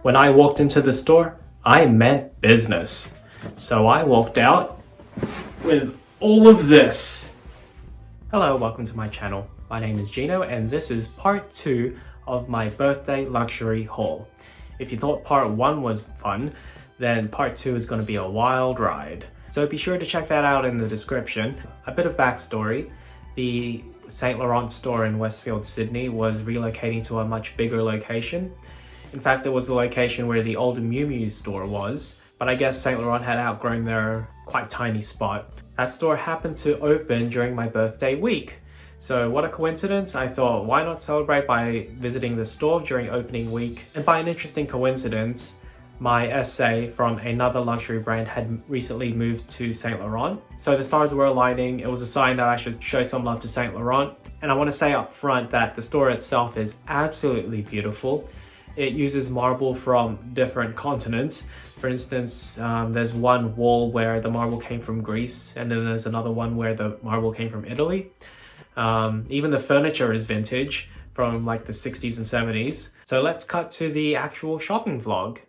When I walked into the store, I meant business. So I walked out with all of this. Hello, welcome to my channel. My name is Gino and this is part 2 of my birthday luxury haul. If you thought part 1 was fun, then part 2 is going to be a wild ride. So be sure to check that out in the description. A bit of backstory. The St. Laurent store in Westfield, Sydney was relocating to a much bigger location. In fact, it was the location where the old Miu Miu store was, but I guess St. Laurent had outgrown their quite tiny spot. That store happened to open during my birthday week. So what a coincidence. I thought, why not celebrate by visiting the store during opening week? And by an interesting coincidence, my SA from another luxury brand had recently moved to St. Laurent. So the stars were aligning. It was a sign that I should show some love to St. Laurent. And I want to say up front that the store itself is absolutely beautiful. It uses marble from different continents. For instance, there's one wall where the marble came from Greece, and then there's another one where the marble came from Italy. Even the furniture is vintage from like the 60s and 70s. So let's cut to the actual shopping vlog.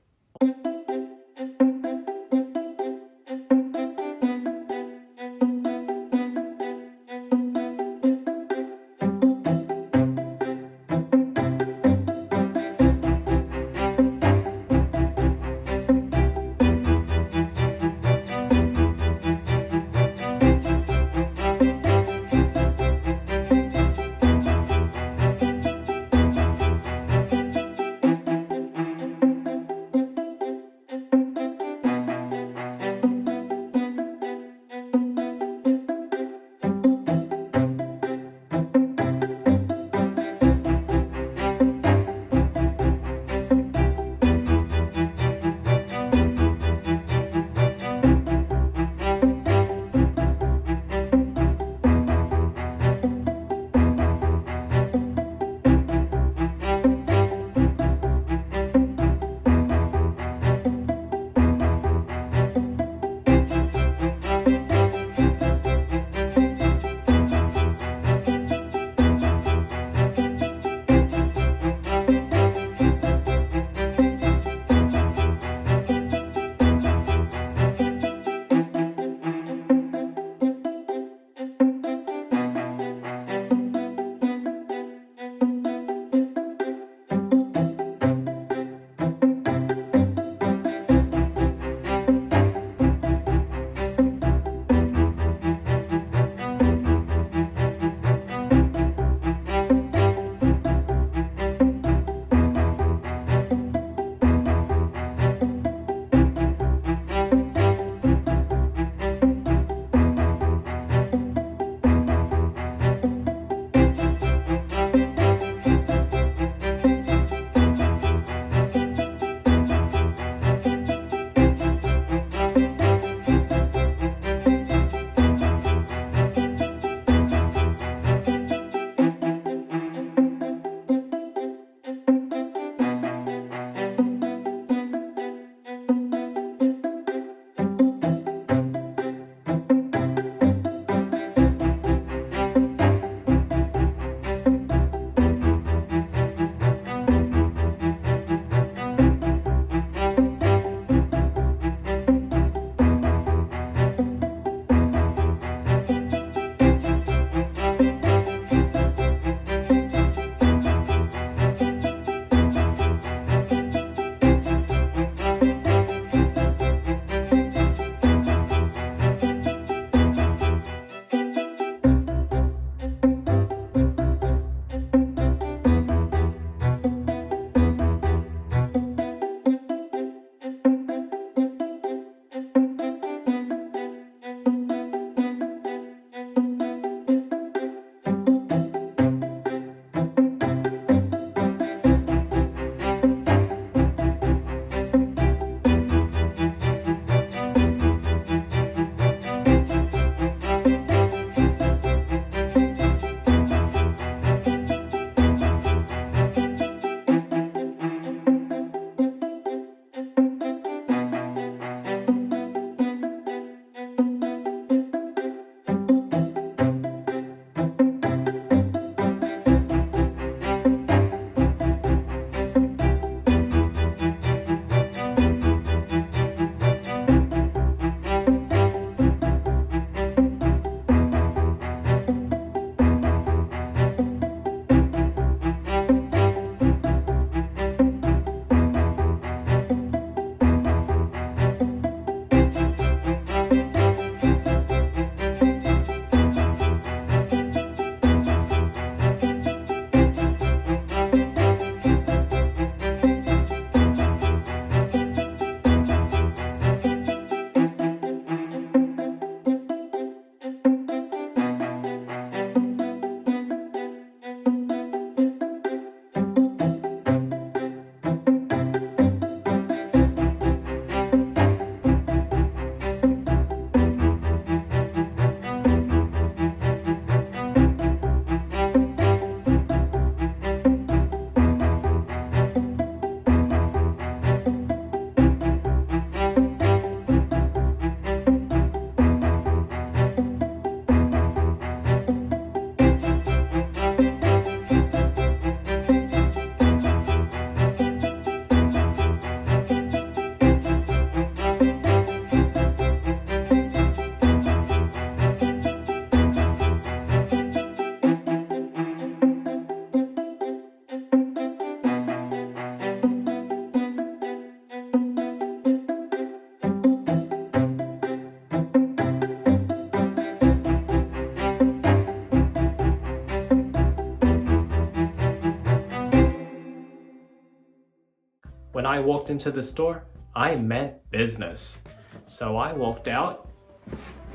I walked into the store, I meant business. So I walked out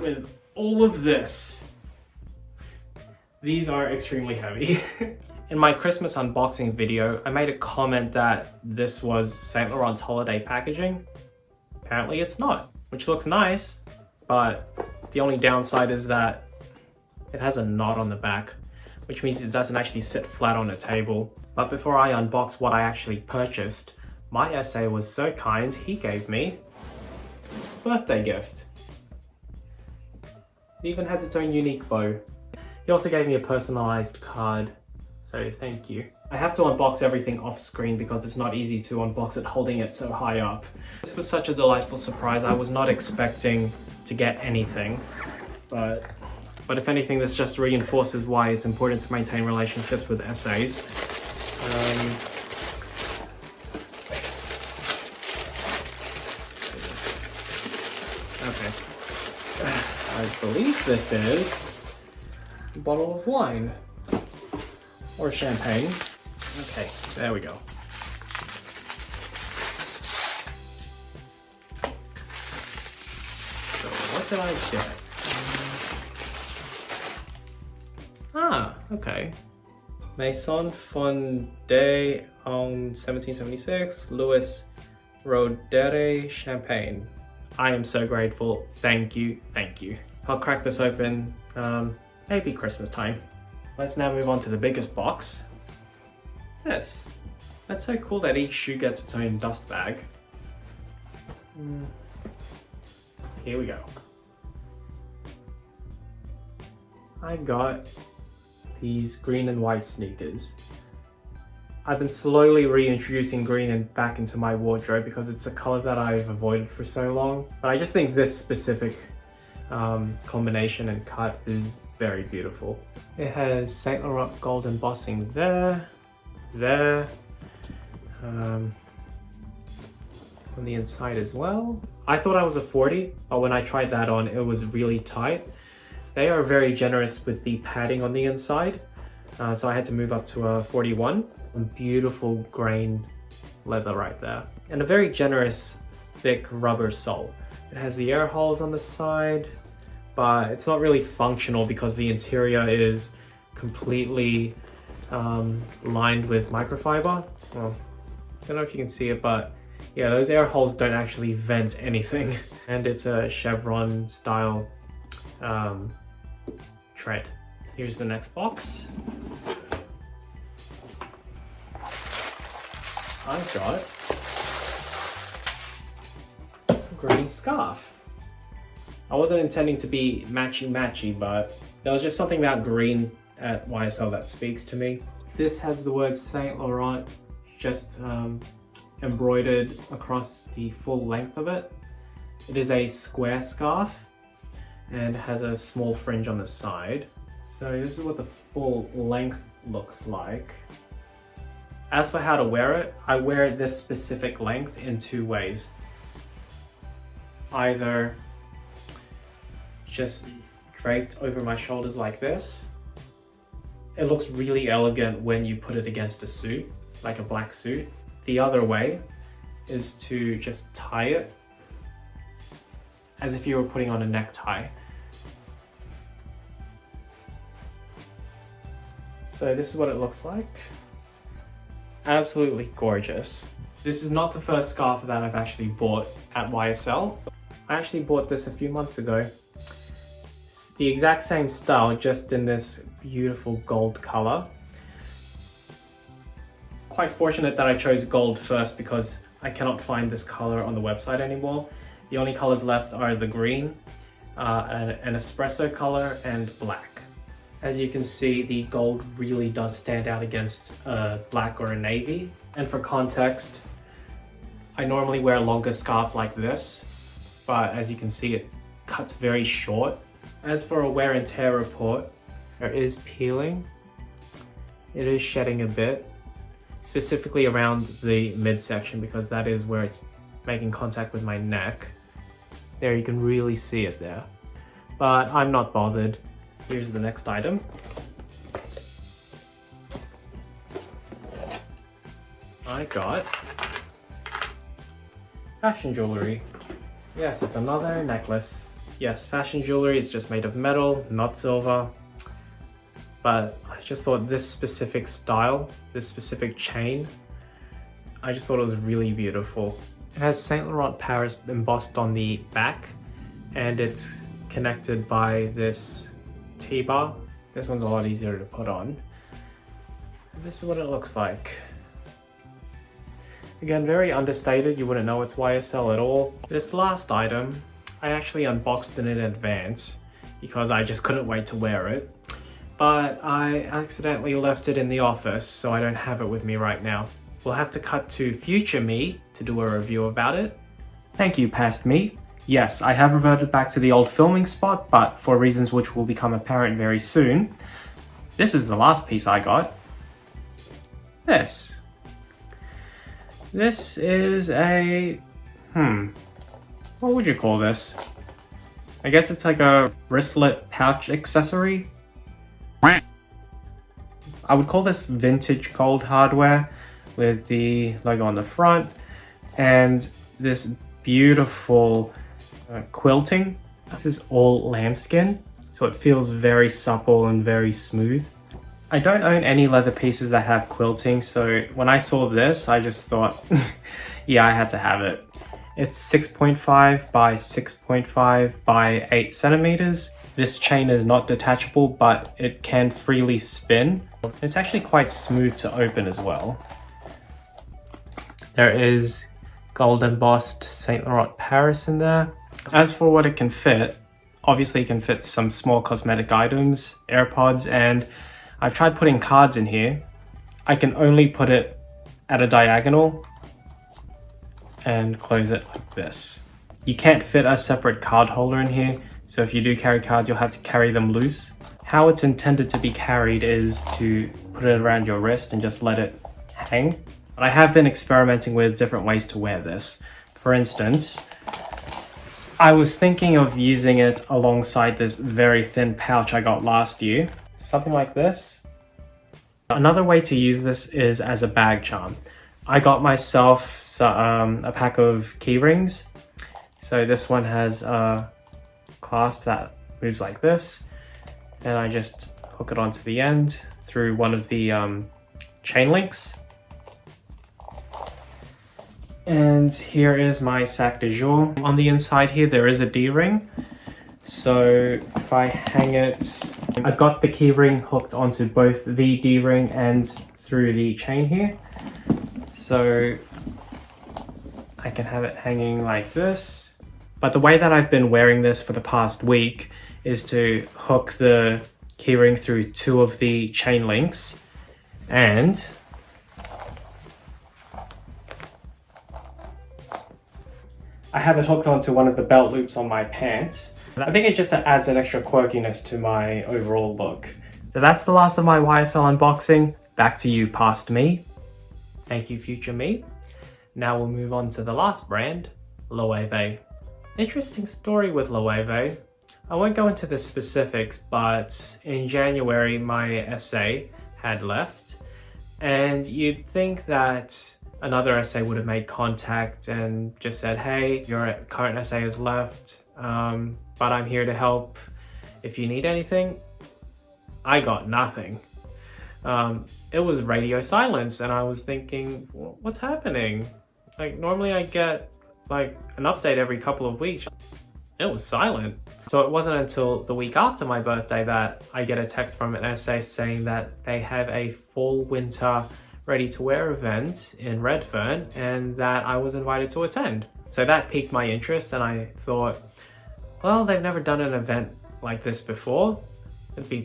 with all of this. These are extremely heavy. In my Christmas unboxing video, I made a comment that this was Saint Laurent's holiday packaging. Apparently it's not, which looks nice, but the only downside is that it has a knot on the back, which means it doesn't actually sit flat on a table. But before I unbox what I actually purchased, my essay was so kind, he gave me a birthday gift. It even has its own unique bow. He also gave me a personalized card, so thank you. I have to unbox everything off screen because it's not easy to unbox it holding it so high up. This was such a delightful surprise. I was not expecting to get anything, but if anything, this just reinforces why it's important to maintain relationships with essays. Okay. I believe this is a bottle of wine or champagne. Okay, there we go. So what did I get? Okay. Maison Fondé en 1776, Louis Rodere Champagne. I am so grateful. Thank you, thank you. I'll crack this open, maybe Christmas time. Let's now move on to the biggest box. This. That's so cool that each shoe gets its own dust bag. Here we go. I got these green and white sneakers. I've been slowly reintroducing green and back into my wardrobe because it's a color that I've avoided for so long. But I just think this specific combination and cut is very beautiful. It has Saint Laurent gold embossing there, on the inside as well. I thought I was a 40, but when I tried that on, it was really tight. They are very generous with the padding on the inside, so I had to move up to a 41. Beautiful grain leather right there. And a very generous, thick rubber sole. It has the air holes on the side, but it's not really functional because the interior is completely lined with microfiber. Well, I don't know if you can see it, but yeah, those air holes don't actually vent anything. And it's a chevron style tread. Here's the next box. I've got a green scarf. I wasn't intending to be matchy-matchy, but there was just something about green at YSL that speaks to me. This has the word Saint Laurent just embroidered across the full length of it. It is a square scarf and has a small fringe on the side. So this is what the full length looks like. As for how to wear it, I wear it this specific length in two ways. Either just draped over my shoulders like this. It looks really elegant when you put it against a suit, like a black suit. The other way is to just tie it as if you were putting on a necktie. So this is what it looks like. Absolutely gorgeous. This is not the first scarf that I've actually bought at YSL. I actually bought this a few months ago. It's the exact same style, just in this beautiful gold color. Quite fortunate that I chose gold first because I cannot find this color on the website anymore. The only colors left are the green, an espresso color, and black. As you can see, the gold really does stand out against black or a navy. And for context, I normally wear longer scarves like this, but as you can see, it cuts very short. As for a wear and tear report, there is peeling. It is shedding a bit, specifically around the midsection because that is where it's making contact with my neck. There, you can really see it there. But I'm not bothered. Here's the next item. I got Fashion jewelry. Yes, it's another necklace. Yes, fashion jewelry is just made of metal, not silver. But I just thought this specific style, this specific chain, I just thought it was really beautiful. It has Saint Laurent Paris embossed on the back, and it's connected by this T-bar. This one's a lot easier to put on. This is what it looks like. Again, very understated, you wouldn't know it's YSL at all. This last item, I actually unboxed it in advance because I just couldn't wait to wear it. But I accidentally left it in the office, so I don't have it with me right now. We'll have to cut to future me to do a review about it. Thank you, past me. Yes, I have reverted back to the old filming spot, but for reasons which will become apparent very soon. This is the last piece I got. This is a, what would you call this? I guess it's like a wristlet pouch accessory. I would call this vintage gold hardware with the logo on the front and this beautiful quilting. This is all lambskin, so it feels very supple and very smooth. I don't own any leather pieces that have quilting, so when I saw this, I just thought, yeah, I had to have it. It's 6.5 by 6.5 by 8 centimeters. This chain is not detachable, but it can freely spin. It's actually quite smooth to open as well. There is gold embossed Saint Laurent Paris in there. As for what it can fit, obviously it can fit some small cosmetic items, AirPods, and I've tried putting cards in here. I can only put it at a diagonal and close it like this. You can't fit a separate card holder in here, so if you do carry cards, you'll have to carry them loose. How it's intended to be carried is to put it around your wrist and just let it hang. But I have been experimenting with different ways to wear this. For instance, I was thinking of using it alongside this very thin pouch I got last year. Something like this. Another way to use this is as a bag charm. I got myself a pack of key rings. So this one has a clasp that moves like this. And I just hook it onto the end through one of the chain links. And here is my sac de jour. On the inside here, there is a D-ring. So if I hang it, I've got the key ring hooked onto both the D-ring and through the chain here. So I can have it hanging like this. But the way that I've been wearing this for the past week is to hook the keyring through two of the chain links, and I have it hooked onto one of the belt loops on my pants. I think it just adds an extra quirkiness to my overall look. So that's the last of my YSL unboxing. Back to you, past me. Thank you, future me. Now we'll move on to the last brand, Loewe. Interesting story with Loewe. I won't go into the specifics, but in January my SA had left, and you'd think that another SA would have made contact and just said, hey, your current SA has left, but I'm here to help if you need anything. I got nothing. It was radio silence, and I was thinking, what's happening? Like, normally I get like an update every couple of weeks. It was silent. So it wasn't until the week after my birthday that I get a text from an SA saying that they have a fall winter ready to wear event in Redfern and that I was invited to attend. So that piqued my interest, and I thought, well, they've never done an event like this before.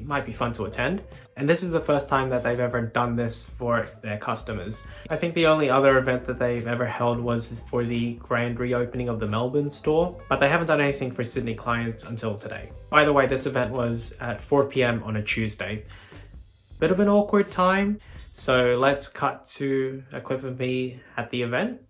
Might be fun to attend. And this is the first time that they've ever done this for their customers. I think the only other event that they've ever held was for the grand reopening of the Melbourne store, but they haven't done anything for Sydney clients until today. By the way, this event was at 4 PM on a Tuesday. Bit of an awkward time, so let's cut to a clip of me at the event.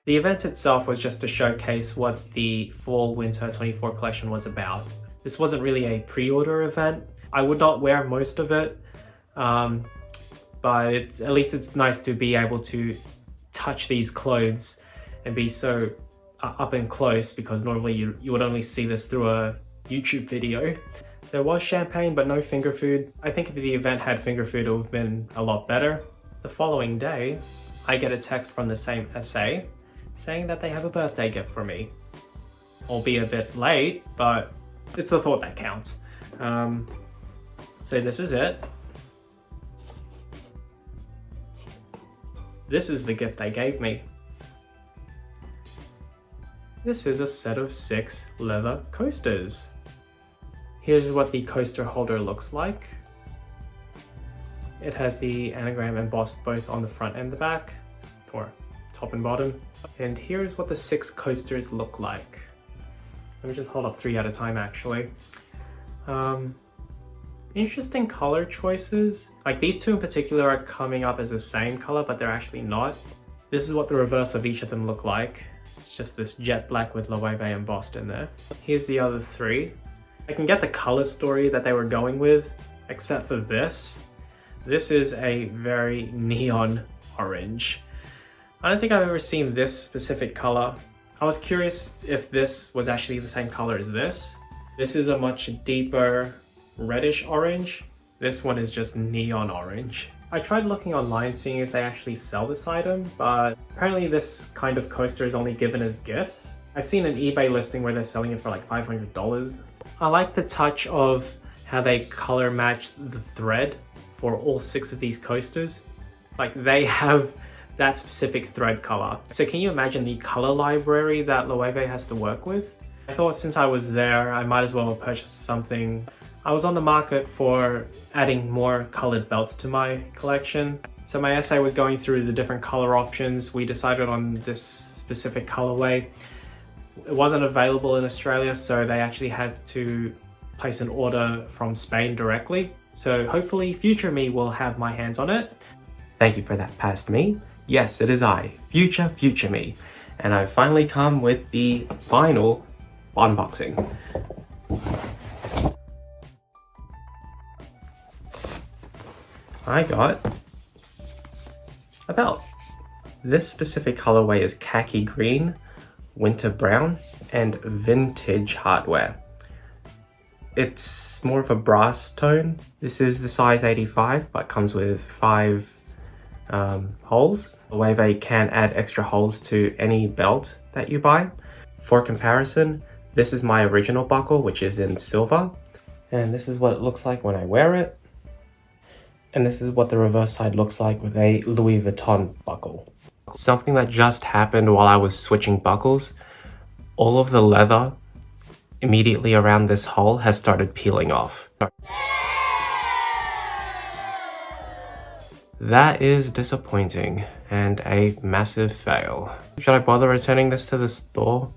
The event itself was just to showcase what the Fall Winter 24 collection was about. This wasn't really a pre-order event. I would not wear most of it, but at least it's nice to be able to touch these clothes and be so up and close, because normally you would only see this through a YouTube video. There was champagne, but no finger food. I think if the event had finger food, it would have been a lot better. The following day, I get a text from the same SA saying that they have a birthday gift for me. Albeit a bit late, but it's the thought that counts. So this is it. This is the gift they gave me. This is a set of 6 leather coasters. Here's what the coaster holder looks like. It has the anagram embossed both on the front and the back, or top and bottom. And here's what the 6 coasters look like. Let me just hold up 3 at a time actually. Interesting color choices. Like these 2 in particular are coming up as the same color, but they're actually not. This is what the reverse of each of them look like. It's just this jet black with Loewe embossed in there. Here's the other 3. I can get the color story that they were going with, except for this. This is a very neon orange. I don't think I've ever seen this specific color. I was curious if this was actually the same color as this. This is a much deeper reddish orange. This one is just neon orange. I tried looking online seeing if they actually sell this item, but apparently this kind of coaster is only given as gifts. I've seen an eBay listing where they're selling it for like $500. I like the touch of how they color matched the thread for all 6 of these coasters. Like they have that specific thread color. So can you imagine the color library that Loewe has to work with? I thought since I was there, I might as well purchase something. I was on the market for adding more colored belts to my collection. So my essay was going through the different color options. We decided on this specific colorway. It wasn't available in Australia, so they actually had to place an order from Spain directly. So hopefully future me will have my hands on it. Thank you for that, past me. Yes, it is I, future me. And I've finally come with the final unboxing. I got a belt. This specific colorway is khaki green, winter brown, and vintage hardware. It's more of a brass tone. This is the size 85, but comes with 5 holes. Loewe can add extra holes to any belt that you buy. For comparison, this is my original buckle, which is in silver. And this is what it looks like when I wear it. And this is what the reverse side looks like with a Louis Vuitton buckle. Something that just happened while I was switching buckles, all of the leather immediately around this hole has started peeling off. That is disappointing and a massive fail. Should I bother returning this to the store?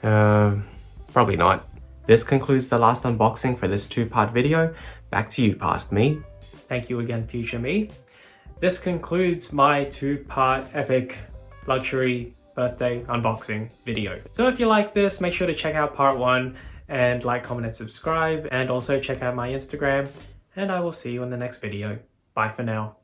Probably not. This concludes the last unboxing for this 2-part video. Back to you, past me. Thank you again, future me. This concludes my 2-part epic luxury birthday unboxing video. So if you like this, make sure to check out part 1 and like, comment, and subscribe, and also check out my Instagram, and I will see you in the next video. Bye for now.